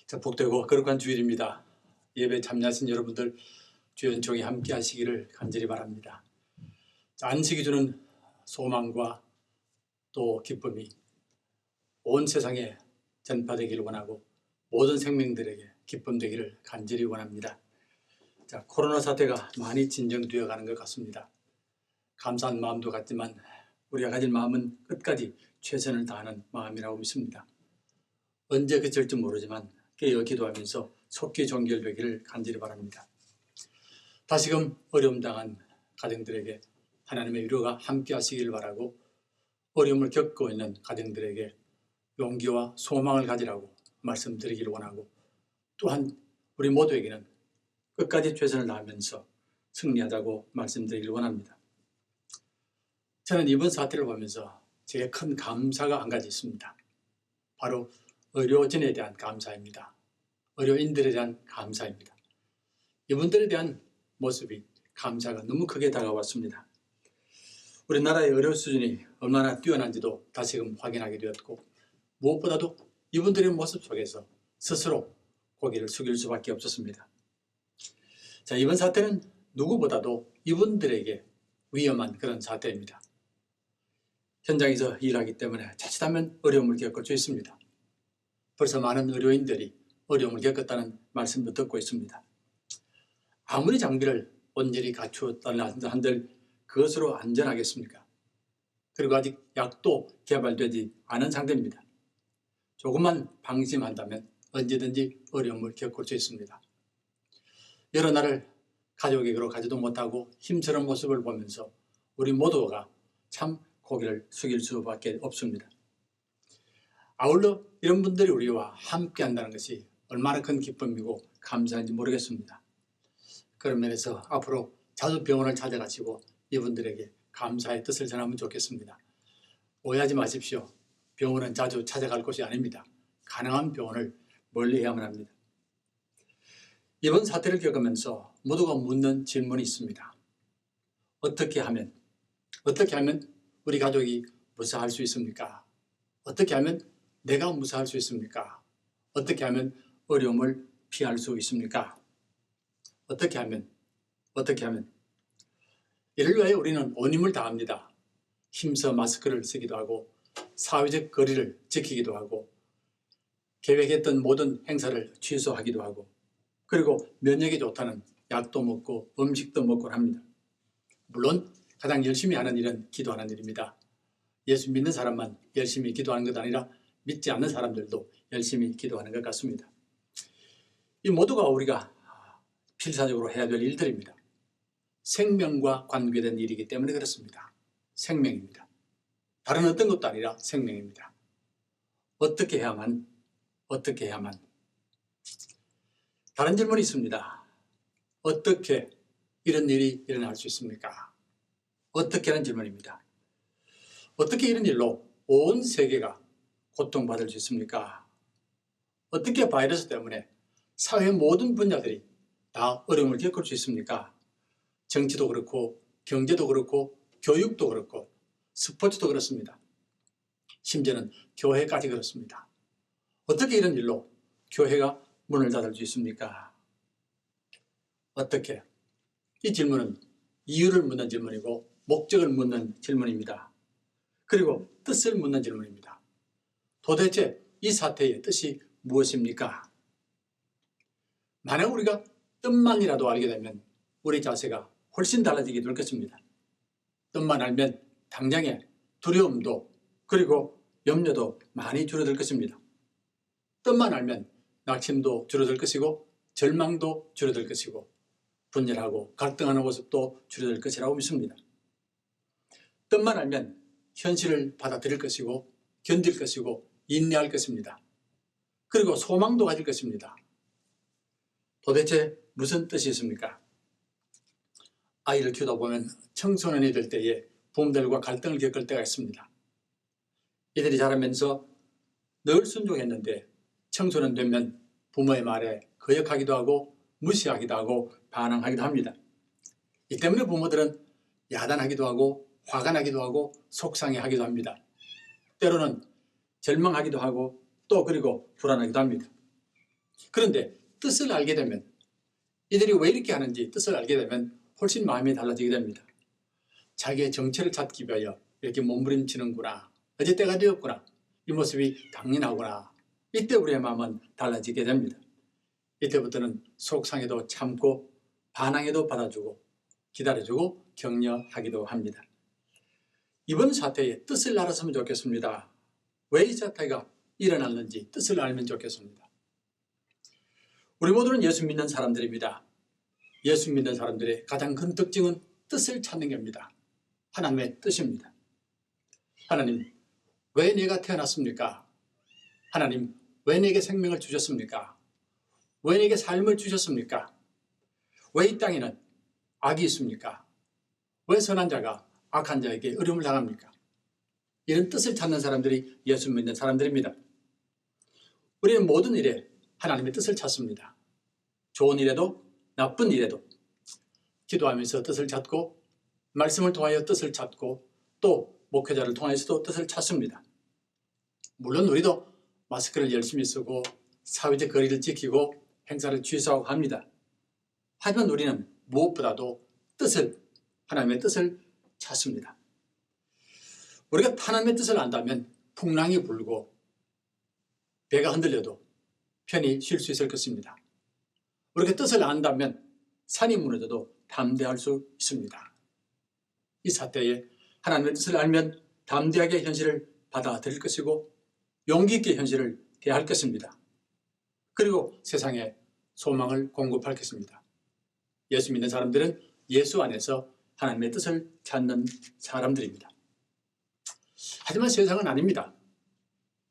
자, 복되고 거룩한 주일입니다. 예배 참여하신 여러분들 주의 은총이 함께 하시기를 간절히 바랍니다. 자, 안식이 주는 소망과 또 기쁨이 온 세상에 전파되기를 원하고 모든 생명들에게 기쁨 되기를 간절히 원합니다. 자, 코로나 사태가 많이 진정되어 가는 것 같습니다. 감사한 마음도 같지만 우리가 가진 마음은 끝까지 최선을 다하는 마음이라고 믿습니다. 언제 그칠지 모르지만 깨어 기도하면서 속히 종결되기를 간절히 바랍니다. 다시금 어려움 당한 가정들에게 하나님의 위로가 함께 하시기를 바라고, 어려움을 겪고 있는 가정들에게 용기와 소망을 가지라고 말씀드리기를 원하고, 또한 우리 모두에게는 끝까지 최선을 다하면서 승리하자고 말씀드리기를 원합니다. 저는 이번 사태를 보면서 제게 큰 감사가 한 가지 있습니다. 바로 의료진에 대한 감사입니다. 의료인들에 대한 감사입니다. 이분들에 대한 모습이 감사가 너무 크게 다가왔습니다. 우리나라의 의료 수준이 얼마나 뛰어난지도 다시금 확인하게 되었고, 무엇보다도 이분들의 모습 속에서 스스로 고개를 숙일 수밖에 없었습니다. 자, 이번 사태는 누구보다도 이분들에게 위험한 그런 사태입니다. 현장에서 일하기 때문에 자칫하면 어려움을 겪을 수 있습니다. 벌써 많은 의료인들이 어려움을 겪었다는 말씀도 듣고 있습니다. 아무리 장비를 온전히 갖추었다는 한들 그것으로 안전하겠습니까? 그리고 아직 약도 개발되지 않은 상태입니다. 조금만 방심한다면 언제든지 어려움을 겪을 수 있습니다. 여러 날을 가족에게로 가지도 못하고 힘스러운 모습을 보면서 우리 모두가 참 고개를 숙일 수밖에 없습니다. 아울러 이런 분들이 우리와 함께 한다는 것이 얼마나 큰 기쁨이고 감사한지 모르겠습니다. 그런 면에서 앞으로 자주 병원을 찾아가시고 이분들에게 감사의 뜻을 전하면 좋겠습니다. 오해하지 마십시오. 병원은 자주 찾아갈 곳이 아닙니다. 가능한 병원을 멀리해야만 합니다. 이번 사태를 겪으면서 모두가 묻는 질문이 있습니다. 어떻게 하면 우리 가족이 무사할 수 있습니까? 어떻게 하면 내가 무사할 수 있습니까? 어떻게 하면 어려움을 피할 수 있습니까? 어떻게 하면 이를 위해 우리는 온 힘을 다합니다. 힘써 마스크를 쓰기도 하고 사회적 거리를 지키기도 하고 계획했던 모든 행사를 취소하기도 하고, 그리고 면역이 좋다는 약도 먹고 음식도 먹곤 합니다. 물론 가장 열심히 하는 일은 기도하는 일입니다. 예수 믿는 사람만 열심히 기도하는 것 아니라 믿지 않는 사람들도 열심히 기도하는 것 같습니다. 이 모두가 우리가 필사적으로 해야 될 일들입니다. 생명과 관계된 일이기 때문에 그렇습니다. 생명입니다. 다른 어떤 것도 아니라 생명입니다. 어떻게 해야만 다른 질문이 있습니다. 어떻게 이런 일이 일어날 수 있습니까? 어떻게 하는 질문입니다. 어떻게 이런 일로 온 세계가 고통받을 수 있습니까? 어떻게 바이러스 때문에 사회의 모든 분야들이 다 어려움을 겪을 수 있습니까? 정치도 그렇고 경제도 그렇고 교육도 그렇고 스포츠도 그렇습니다. 심지어는 교회까지 그렇습니다. 어떻게 이런 일로 교회가 문을 닫을 수 있습니까? 어떻게? 이 질문은 이유를 묻는 질문이고 목적을 묻는 질문입니다. 그리고 뜻을 묻는 질문입니다. 도대체 이 사태의 뜻이 무엇입니까? 만약 우리가 뜻만이라도 알게 되면 우리 자세가 훨씬 달라지게 될 것입니다. 뜻만 알면 당장에 두려움도 그리고 염려도 많이 줄어들 것입니다. 뜻만 알면 낙심도 줄어들 것이고 절망도 줄어들 것이고 분열하고 갈등하는 모습도 줄어들 것이라고 믿습니다. 뜻만 알면 현실을 받아들일 것이고 견딜 것이고 인내할 것입니다. 그리고 소망도 가질 것입니다. 도대체 무슨 뜻이 있습니까? 아이를 키우다 보면 청소년이 될 때에 부모들과 갈등을 겪을 때가 있습니다. 이들이 자라면서 늘 순종했는데 청소년 되면 부모의 말에 거역하기도 하고 무시하기도 하고 반항하기도 합니다. 이 때문에 부모들은 야단하기도 하고 화가 나기도 하고 속상해하기도 합니다. 때로는 절망하기도 하고 또 그리고 불안하기도 합니다. 그런데 뜻을 알게 되면, 이들이 왜 이렇게 하는지 뜻을 알게 되면 훨씬 마음이 달라지게 됩니다. 자기의 정체를 찾기 위하여 이렇게 몸부림치는구나, 어제 때가 되었구나, 이 모습이 당연하구나, 이때 우리의 마음은 달라지게 됩니다. 이때부터는 속상해도 참고 반항해도 받아주고 기다려주고 격려하기도 합니다. 이번 사태의 뜻을 알았으면 좋겠습니다. 왜 이 사태가 일어났는지 뜻을 알면 좋겠습니다. 우리 모두는 예수 믿는 사람들입니다. 예수 믿는 사람들의 가장 큰 특징은 뜻을 찾는 겁니다. 하나님의 뜻입니다. 하나님, 왜 내가 태어났습니까? 하나님, 왜 내게 생명을 주셨습니까? 왜 내게 삶을 주셨습니까? 왜 이 땅에는 악이 있습니까? 왜 선한 자가 악한 자에게 어려움을 당합니까? 이런 뜻을 찾는 사람들이 예수 믿는 사람들입니다. 우리는 모든 일에 하나님의 뜻을 찾습니다. 좋은 일에도 나쁜 일에도 기도하면서 뜻을 찾고, 말씀을 통하여 뜻을 찾고, 또 목회자를 통해서도 뜻을 찾습니다. 물론 우리도 마스크를 열심히 쓰고 사회적 거리를 지키고 행사를 취소하고 합니다. 하지만 우리는 무엇보다도 하나님의 뜻을 찾습니다. 우리가 하나님의 뜻을 안다면 풍랑이 불고 배가 흔들려도 편히 쉴 수 있을 것입니다. 우리가 뜻을 안다면 산이 무너져도 담대할 수 있습니다. 이 사태에 하나님의 뜻을 알면 담대하게 현실을 받아들일 것이고 용기 있게 현실을 대할 것입니다. 그리고 세상에 소망을 공급할 것입니다. 예수 믿는 사람들은 예수 안에서 하나님의 뜻을 찾는 사람들입니다. 하지만 세상은 아닙니다.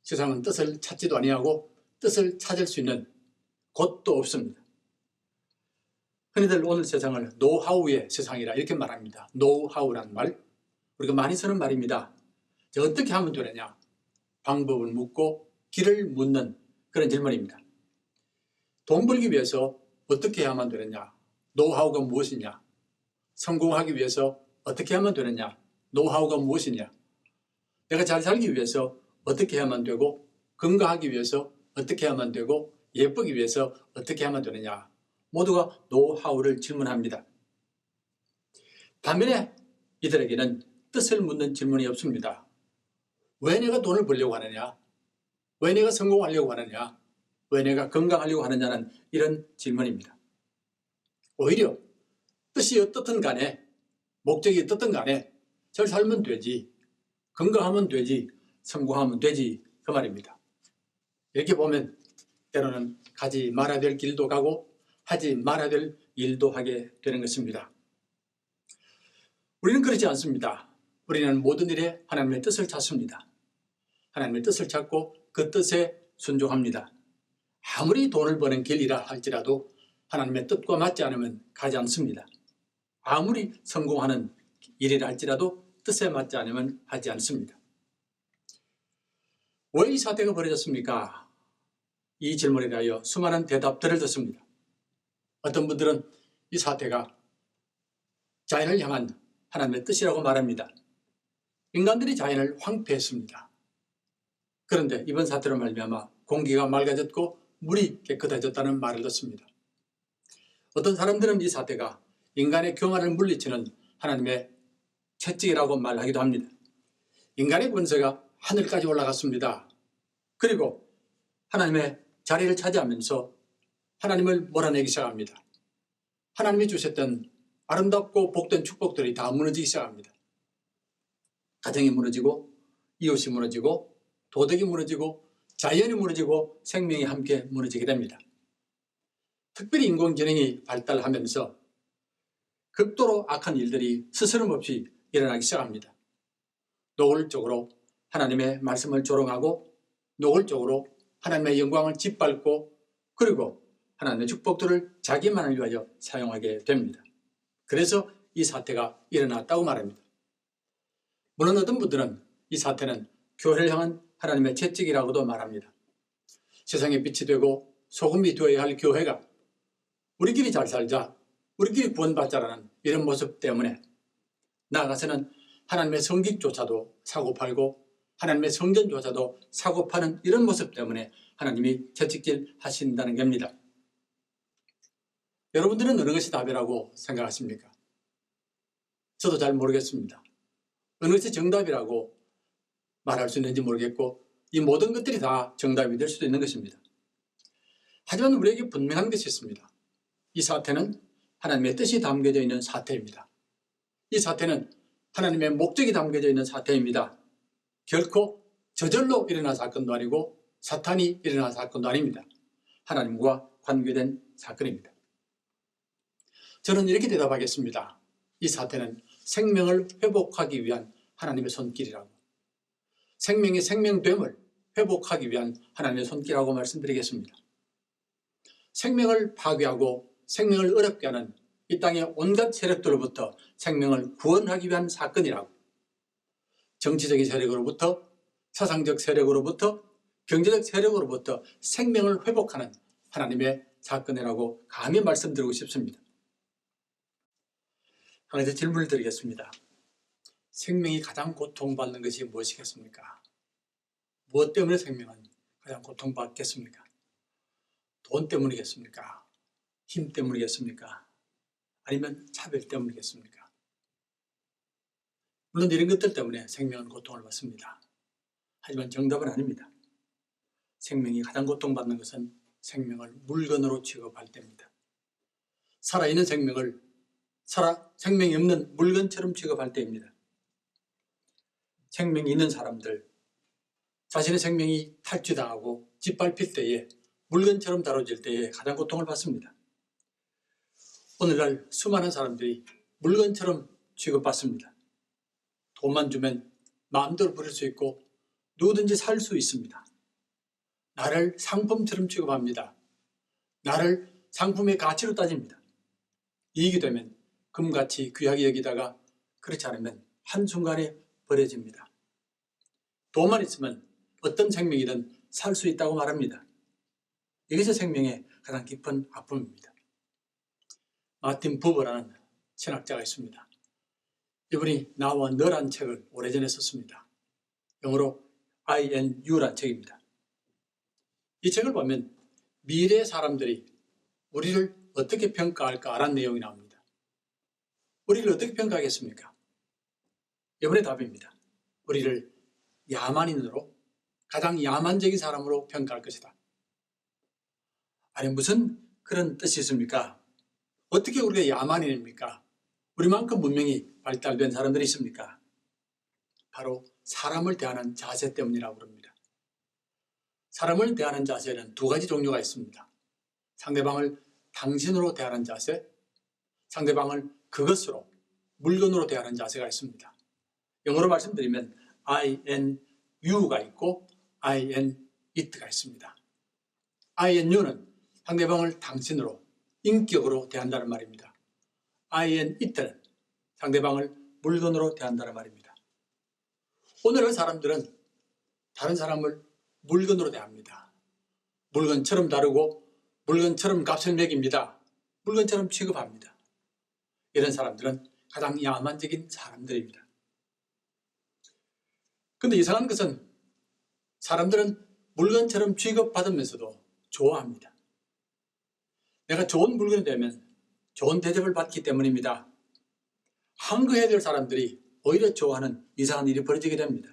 세상은 뜻을 찾지도 아니하고 뜻을 찾을 수 있는 곳도 없습니다. 흔히들 오늘 세상을 노하우의 세상이라 이렇게 말합니다. 노하우란 말, 우리가 많이 쓰는 말입니다. 어떻게 하면 되느냐? 방법을 묻고 길을 묻는 그런 질문입니다. 돈 벌기 위해서 어떻게 해야만 되느냐? 노하우가 무엇이냐? 성공하기 위해서 어떻게 하면 되느냐? 노하우가 무엇이냐? 내가 잘 살기 위해서 어떻게 해야만 되고, 건강하기 위해서 어떻게 해야만 되고, 예쁘기 위해서 어떻게 하면 되느냐? 모두가 노하우를 질문합니다. 반면에 이들에게는 뜻을 묻는 질문이 없습니다. 왜 내가 돈을 벌려고 하느냐? 왜 내가 성공하려고 하느냐? 왜 내가 건강하려고 하느냐는 이런 질문입니다. 오히려 뜻이 어떻든 간에, 목적이 어떻든 간에 잘 살면 되지, 건강하면 되지, 성공하면 되지, 그 말입니다. 이렇게 보면 때로는 가지 말아야 될 길도 가고 하지 말아야 될 일도 하게 되는 것입니다. 우리는 그렇지 않습니다. 우리는 모든 일에 하나님의 뜻을 찾습니다. 하나님의 뜻을 찾고 그 뜻에 순종합니다. 아무리 돈을 버는 길이라 할지라도 하나님의 뜻과 맞지 않으면 가지 않습니다. 아무리 성공하는 일이라 할지라도 뜻에 맞지 않으면 하지 않습니다. 왜 이 사태가 벌어졌습니까? 이 질문에 대하여 수많은 대답들을 듣습니다. 어떤 분들은 이 사태가 자연을 향한 하나님의 뜻이라고 말합니다. 인간들이 자연을 황폐했습니다. 그런데 이번 사태로 말미암아 공기가 맑아졌고 물이 깨끗해졌다는 말을 듣습니다. 어떤 사람들은 이 사태가 인간의 교만을 물리치는 하나님의 채찍이라고 말하기도 합니다. 인간의 권세가 하늘까지 올라갔습니다. 그리고 하나님의 자리를 차지하면서 하나님을 몰아내기 시작합니다. 하나님이 주셨던 아름답고 복된 축복들이 다 무너지기 시작합니다. 가정이 무너지고, 이웃이 무너지고, 도덕이 무너지고, 자연이 무너지고, 생명이 함께 무너지게 됩니다. 특별히 인공지능이 발달하면서 극도로 악한 일들이 스스럼없이 일어나기 시작합니다. 노골적으로 하나님의 말씀을 조롱하고, 노골적으로 하나님의 영광을 짓밟고, 그리고 하나님의 축복들을 자기만을 위하여 사용하게 됩니다. 그래서 이 사태가 일어났다고 말합니다. 물론 어떤 분들은 이 사태는 교회를 향한 하나님의 채찍이라고도 말합니다. 세상에 빛이 되고 소금이 되어야 할 교회가 우리끼리 잘 살자, 우리끼리 구원받자라는 이런 모습 때문에, 나아가서는 하나님의 성직조차도 사고팔고 하나님의 성전조차도 사고파는 이런 모습 때문에 하나님이 채찍질 하신다는 겁니다. 여러분들은 어느 것이 답이라고 생각하십니까? 저도 잘 모르겠습니다. 어느 것이 정답이라고 말할 수 있는지 모르겠고 이 모든 것들이 다 정답이 될 수도 있는 것입니다. 하지만 우리에게 분명한 것이 있습니다. 이 사태는 하나님의 뜻이 담겨져 있는 사태입니다. 이 사태는 하나님의 목적이 담겨져 있는 사태입니다. 결코 저절로 일어난 사건도 아니고 사탄이 일어난 사건도 아닙니다. 하나님과 관계된 사건입니다. 저는 이렇게 대답하겠습니다. 이 사태는 생명을 회복하기 위한 하나님의 손길이라고, 생명의 생명됨을 회복하기 위한 하나님의 손길이라고 말씀드리겠습니다. 생명을 파괴하고 생명을 어렵게 하는 이 땅의 온갖 세력들로부터 생명을 구원하기 위한 사건이라고, 정치적인 세력으로부터, 사상적 세력으로부터, 경제적 세력으로부터 생명을 회복하는 하나님의 사건이라고 감히 말씀드리고 싶습니다. 한 가지 질문을 드리겠습니다. 생명이 가장 고통받는 것이 무엇이겠습니까? 무엇 때문에 생명은 가장 고통받겠습니까? 돈 때문이겠습니까? 힘 때문이겠습니까? 아니면 차별 때문이겠습니까? 물론 이런 것들 때문에 생명은 고통을 받습니다. 하지만 정답은 아닙니다. 생명이 가장 고통받는 것은 생명을 물건으로 취급할 때입니다. 살아있는 생명을 생명이 없는 물건처럼 취급할 때입니다. 생명이 있는 사람들, 자신의 생명이 탈취당하고 짓밟힐 때에, 물건처럼 다뤄질 때에 가장 고통을 받습니다. 오늘날 수많은 사람들이 물건처럼 취급받습니다. 돈만 주면 마음대로 부릴 수 있고 누구든지 살 수 있습니다. 나를 상품처럼 취급합니다. 나를 상품의 가치로 따집니다. 이익이 되면 금같이 귀하게 여기다가 그렇지 않으면 한순간에 버려집니다. 돈만 있으면 어떤 생명이든 살 수 있다고 말합니다. 이것이 생명의 가장 깊은 아픔입니다. 마틴 부버라는 신학자가 있습니다. 이분이 나와 너란 책을 오래전에 썼습니다. 영어로 INU란 책입니다. 이 책을 보면 미래의 사람들이 우리를 어떻게 평가할까라는 내용이 나옵니다. 우리를 어떻게 평가하겠습니까? 이번의 답입니다. 우리를 야만인으로, 가장 야만적인 사람으로 평가할 것이다. 아니 무슨 그런 뜻이 있습니까? 어떻게 우리가 야만인입니까? 우리만큼 문명이 발달된 사람들이 있습니까? 바로 사람을 대하는 자세 때문이라고 합니다. 사람을 대하는 자세는 두 가지 종류가 있습니다. 상대방을 당신으로 대하는 자세, 상대방을 그것으로, 물건으로 대하는 자세가 있습니다. 영어로 말씀드리면 I N U가 있고 I N it가 있습니다. I N U는 상대방을 당신으로, 인격으로 대한다는 말입니다. I N it는 상대방을 물건으로 대한다는 말입니다. 오늘의 사람들은 다른 사람을 물건으로 대합니다. 물건처럼 다루고 물건처럼 값을 매깁니다. 물건처럼 취급합니다. 이런 사람들은 가장 야만적인 사람들입니다. 그런데 이상한 것은 사람들은 물건처럼 취급받으면서도 좋아합니다. 내가 좋은 물건이 되면 좋은 대접을 받기 때문입니다. 항거해야 될 사람들이 오히려 좋아하는 이상한 일이 벌어지게 됩니다.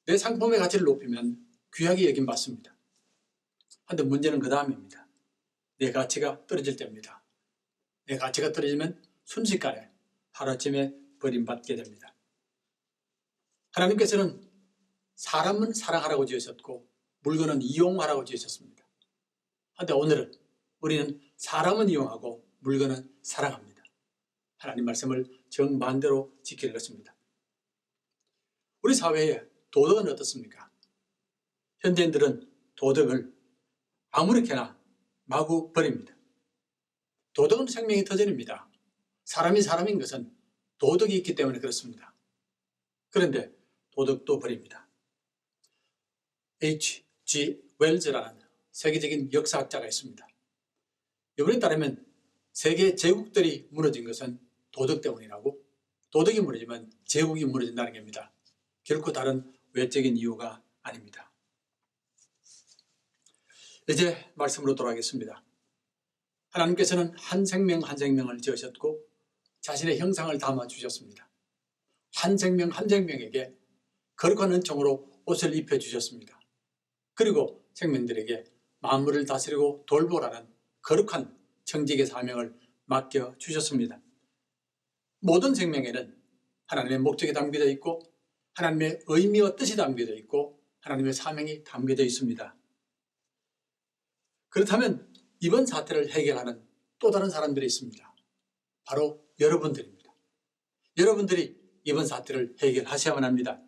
내 상품의 가치를 높이면 귀하게 여김받습니다. 그런데 문제는 그 다음입니다. 내 가치가 떨어질 때입니다. 내 가치가 떨어지면 순식간에 하루아침에 버림받게 됩니다. 하나님께서는 사람은 사랑하라고 지으셨고 물건은 이용하라고 지으셨습니다. 그런데 오늘은 우리는 사람은 이용하고 물건은 사랑합니다. 하나님 말씀을 정반대로 지키는 것입니다. 우리 사회의 도덕은 어떻습니까? 현대인들은 도덕을 아무렇게나 마구 버립니다. 도덕은 생명의 터전입니다. 사람이 사람인 것은 도덕이 있기 때문에 그렇습니다. 그런데 도덕도 버립니다. H.G. 웰즈라는 세계적인 역사학자가 있습니다. 이분에 따르면 세계 제국들이 무너진 것은 도덕 때문이라고, 도덕이 무너지면 제국이 무너진다는 겁니다. 결코 다른 외적인 이유가 아닙니다. 이제 말씀으로 돌아가겠습니다. 하나님께서는 한 생명 한 생명을 지으셨고 자신의 형상을 담아 주셨습니다. 한 생명 한 생명에게 거룩한 은총으로 옷을 입혀 주셨습니다. 그리고 생명들에게 만물을 다스리고 돌보라는 거룩한 청직의 사명을 맡겨 주셨습니다. 모든 생명에는 하나님의 목적이 담겨져 있고 하나님의 의미와 뜻이 담겨져 있고 하나님의 사명이 담겨져 있습니다. 그렇다면 이번 사태를 해결하는 또 다른 사람들이 있습니다. 바로 여러분들입니다. 여러분들이 이번 사태를 해결하셔야만 합니다.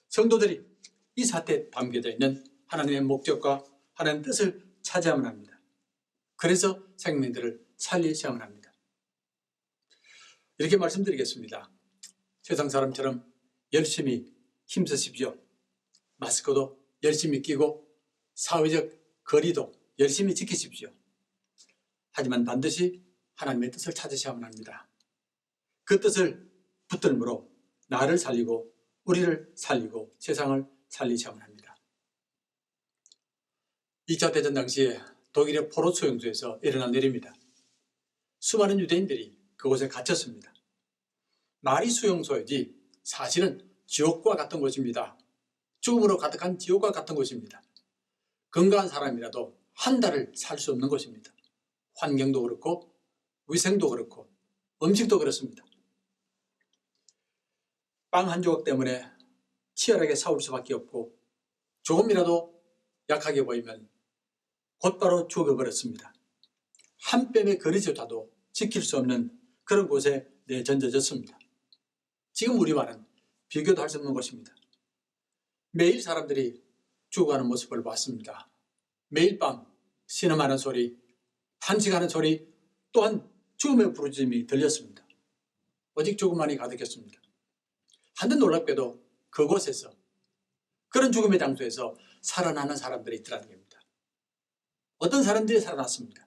성도들이 이 사태에 담겨져 있는 하나님의 목적과 하나님의 뜻을 찾아야만 합니다. 그래서 생명들을 살리셔야만 합니다. 이렇게 말씀드리겠습니다. 세상 사람처럼 열심히 힘쓰십시오. 마스크도 열심히 끼고 사회적 거리도 열심히 지키십시오. 하지만 반드시 하나님의 뜻을 찾으셔야만 합니다. 그 뜻을 붙들므로 나를 살리고 우리를 살리고 세상을 살리셔야만 합니다. 2차 대전 당시에 독일의 포로 수용소에서 일어난 일입니다. 수많은 유대인들이 그곳에 갇혔습니다. 말이 수용소이지 사실은 지옥과 같은 곳입니다. 죽음으로 가득한 지옥과 같은 곳입니다. 건강한 사람이라도 한 달을 살 수 없는 곳입니다. 환경도 그렇고 위생도 그렇고 음식도 그렇습니다. 빵 한 조각 때문에 치열하게 싸울 수밖에 없고 조금이라도 약하게 보이면 곧바로 죽어버렸습니다. 한 뼘의 거리조차도 지킬 수 없는 그런 곳에 내던져졌습니다. 지금 우리와는 비교도 할 수 없는 곳입니다. 매일 사람들이 죽어가는 모습을 봤습니다. 매일 밤 신음하는 소리, 탄식하는 소리, 또한 죽음의 부르짖음이 들렸습니다. 오직 죽음만이 가득했습니다. 한데 놀랍게도 그곳에서 그런 죽음의 장소에서 살아나는 사람들이 있더라는 겁니다. 어떤 사람들이 살아났습니다.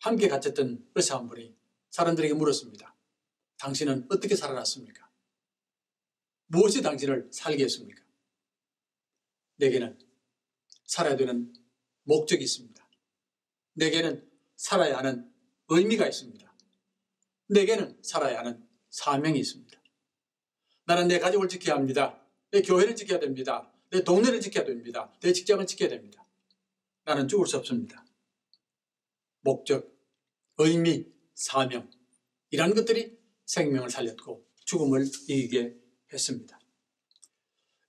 함께 갇혔던 의사 한 분이 사람들에게 물었습니다. 당신은 어떻게 살아났습니까? 무엇이 당신을 살게 했습니까? 내게는 살아야 되는 목적이 있습니다. 내게는 살아야 하는 의미가 있습니다. 내게는 살아야 하는 사명이 있습니다. 나는 내 가족을 지켜야 합니다. 내 교회를 지켜야 됩니다. 내 동네를 지켜야 됩니다. 내 직장을 지켜야 됩니다. 나는 죽을 수 없습니다. 목적, 의미, 사명 이라는 것들이 생명을 살렸고 죽음을 이기게 했습니다.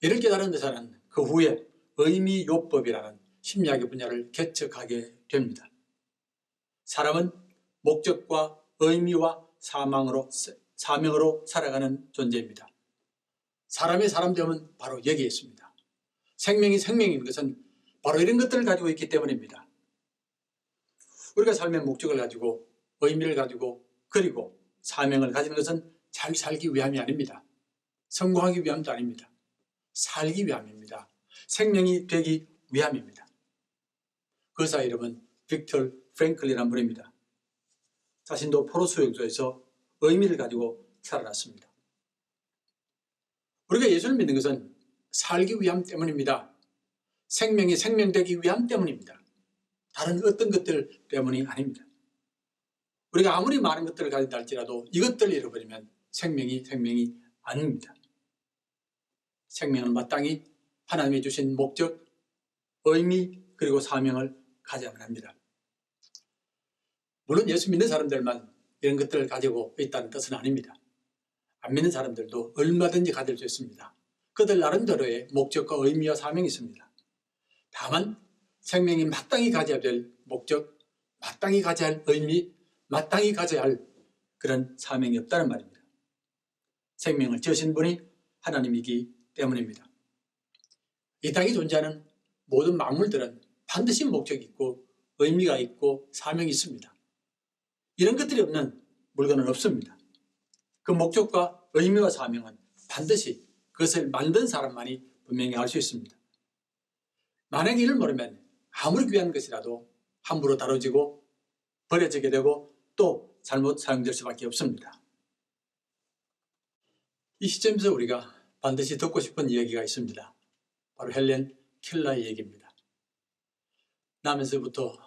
이를 깨달은 의사는 그 후에 의미요법이라는 심리학의 분야를 개척하게 됩니다. 사람은 목적과 의미와 사명으로 살아가는 존재입니다. 사람의 사람됨은 바로 여기에 있습니다. 생명이 생명인 것은 바로 이런 것들을 가지고 있기 때문입니다. 우리가 삶의 목적을 가지고 의미를 가지고 그리고 사명을 가지는 것은 잘 살기 위함이 아닙니다. 성공하기 위함도 아닙니다. 살기 위함입니다. 생명이 되기 위함입니다. 그 의사 이름은 빅터 프랭클린이라는 분입니다. 자신도 포로 수용소에서 의미를 가지고 살아났습니다. 우리가 예수를 믿는 것은 살기 위함 때문입니다. 생명이 생명되기 위함 때문입니다. 다른 어떤 것들 때문이 아닙니다. 우리가 아무리 많은 것들을 가진다 할지라도 이것들을 잃어버리면 생명이 아닙니다. 생명은 마땅히 하나님이 주신 목적, 의미 그리고 사명을 가져야만 합니다. 물론 예수 믿는 사람들만 이런 것들을 가지고 있다는 뜻은 아닙니다. 안 믿는 사람들도 얼마든지 가질 수 있습니다. 그들 나름대로의 목적과 의미와 사명이 있습니다. 다만 생명이 마땅히 가져야 될 목적, 마땅히 가져야 할 의미, 마땅히 가져야 할 그런 사명이 없다는 말입니다. 생명을 지으신 분이 하나님이기 때문입니다. 이 땅에 존재하는 모든 만물들은 반드시 목적이 있고 의미가 있고 사명이 있습니다. 이런 것들이 없는 물건은 없습니다. 그 목적과 의미와 사명은 반드시 그것을 만든 사람만이 분명히 알 수 있습니다. 만약에 이를 모르면 아무리 귀한 것이라도 함부로 다뤄지고 버려지게 되고 또 잘못 사용될 수밖에 없습니다. 이 시점에서 우리가 반드시 듣고 싶은 이야기가 있습니다. 바로 헬렌 켈러의 얘기입니다. 나면서부터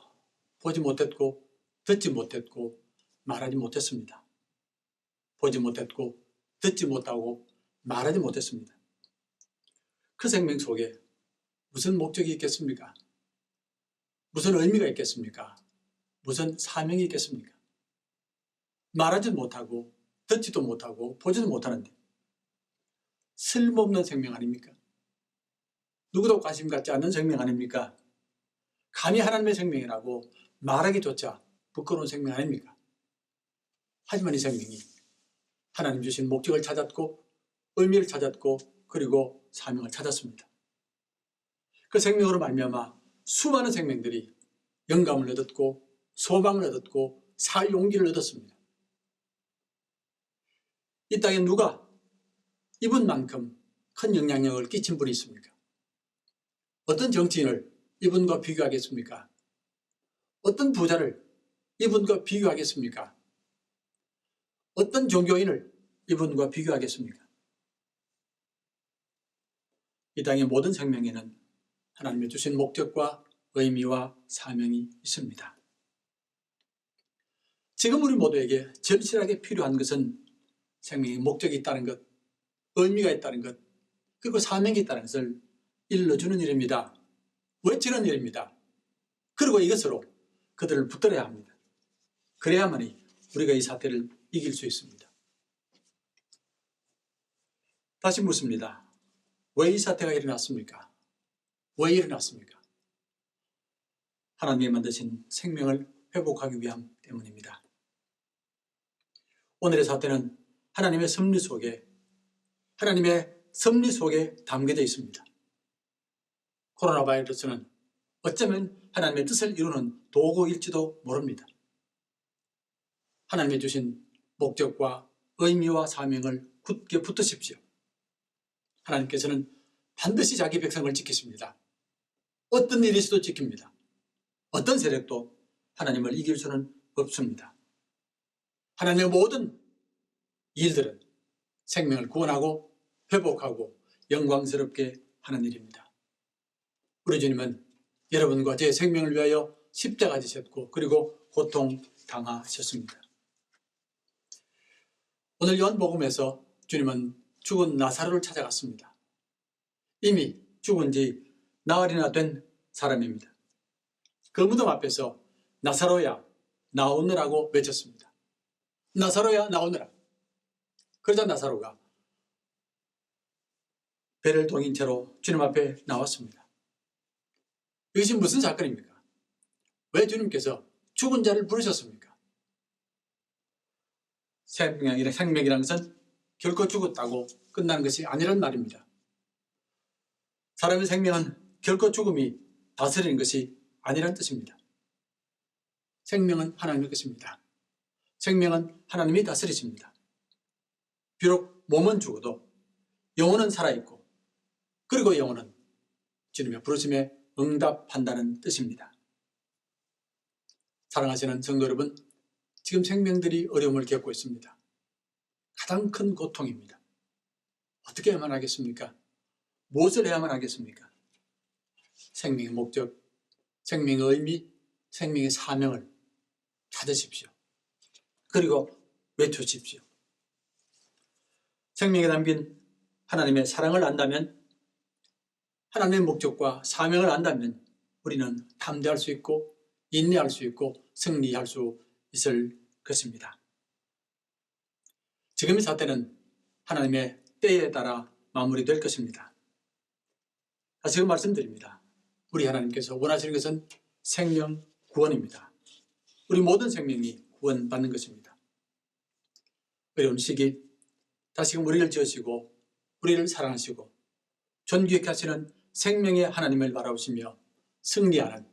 보지 못했고 듣지 못했고 말하지 못했습니다. 보지 못했고 듣지 못하고 말하지 못했습니다. 그 생명 속에 무슨 목적이 있겠습니까? 무슨 의미가 있겠습니까? 무슨 사명이 있겠습니까? 말하지 못하고 듣지도 못하고 보지도 못하는데 쓸모없는 생명 아닙니까? 누구도 관심 갖지 않는 생명 아닙니까? 감히 하나님의 생명이라고 말하기조차 부끄러운 생명 아닙니까? 하지만 이 생명이 하나님 주신 목적을 찾았고 의미를 찾았고 그리고 사명을 찾았습니다. 그 생명으로 말미암아 수많은 생명들이 영감을 얻었고 소망을 얻었고 살 용기를 얻었습니다. 이 땅에 누가 이분만큼 큰 영향력을 끼친 분이 있습니까? 어떤 정치인을 이분과 비교하겠습니까? 어떤 부자를 이분과 비교하겠습니까? 어떤 종교인을 이분과 비교하겠습니까? 이 땅의 모든 생명에는 하나님의 주신 목적과 의미와 사명이 있습니다. 지금 우리 모두에게 절실하게 필요한 것은 생명의 목적이 있다는 것, 의미가 있다는 것, 그리고 사명이 있다는 것을 일러주는 일입니다. 외치는 일입니다. 그리고 이것으로 그들을 붙들어야 합니다. 그래야만이 우리가 이 사태를 이길 수 있습니다. 다시 묻습니다. 왜 이 사태가 일어났습니까? 왜 일어났습니까? 하나님이 만드신 생명을 회복하기 위함 때문입니다. 오늘의 사태는 하나님의 섭리 속에 담겨져 있습니다. 코로나 바이러스는 어쩌면 하나님의 뜻을 이루는 도구일지도 모릅니다. 하나님이 주신 목적과 의미와 사명을 굳게 붙드십시오. 하나님께서는 반드시 자기 백성을 지키십니다. 어떤 일이 있어도 지킵니다. 어떤 세력도 하나님을 이길 수는 없습니다. 하나님의 모든 일들은 생명을 구원하고 회복하고 영광스럽게 하는 일입니다. 우리 주님은 여러분과 제 생명을 위하여 십자가 지셨고 그리고 고통당하셨습니다. 오늘 요한복음에서 주님은 죽은 나사로를 찾아갔습니다. 이미 죽은 지 나흘이나 된 사람입니다. 그 무덤 앞에서 나사로야 나오느라고 외쳤습니다. 나사로야 나오느라. 그러자 나사로가 배를 동인 채로 주님 앞에 나왔습니다. 이것이 무슨 사건입니까? 왜 주님께서 죽은 자를 부르셨습니까? 생명이라는 것은 결코 죽었다고 끝나는 것이 아니란 말입니다. 사람의 생명은 결코 죽음이 다스리는 것이 아니란 뜻입니다. 생명은 하나님의 것입니다. 생명은 하나님이 다스리십니다. 비록 몸은 죽어도 영혼은 살아있고 그리고 영혼은 주님의 부르심에 응답한다는 뜻입니다. 사랑하시는 성도 여러분, 지금 생명들이 어려움을 겪고 있습니다. 가장 큰 고통입니다. 어떻게 해야만 하겠습니까? 무엇을 해야만 하겠습니까? 생명의 목적, 생명의 의미, 생명의 사명을 찾으십시오. 그리고 외쳐주십시오. 생명에 담긴 하나님의 사랑을 안다면, 하나님의 목적과 사명을 안다면 우리는 담대할 수 있고 인내할 수 있고 승리할 수 있을 것입니다. 지금의 사태는 하나님의 때에 따라 마무리될 것입니다. 다시금 말씀드립니다. 우리 하나님께서 원하시는 것은 생명 구원입니다. 우리 모든 생명이 구원받는 것입니다. 어려운 시기 다시금 우리를 지으시고 우리를 사랑하시고 존귀하게 하시는 생명의 하나님을 바라보시며 승리하는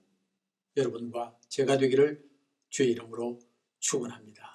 여러분과 제가 되기를 주의 이름으로 축원합니다.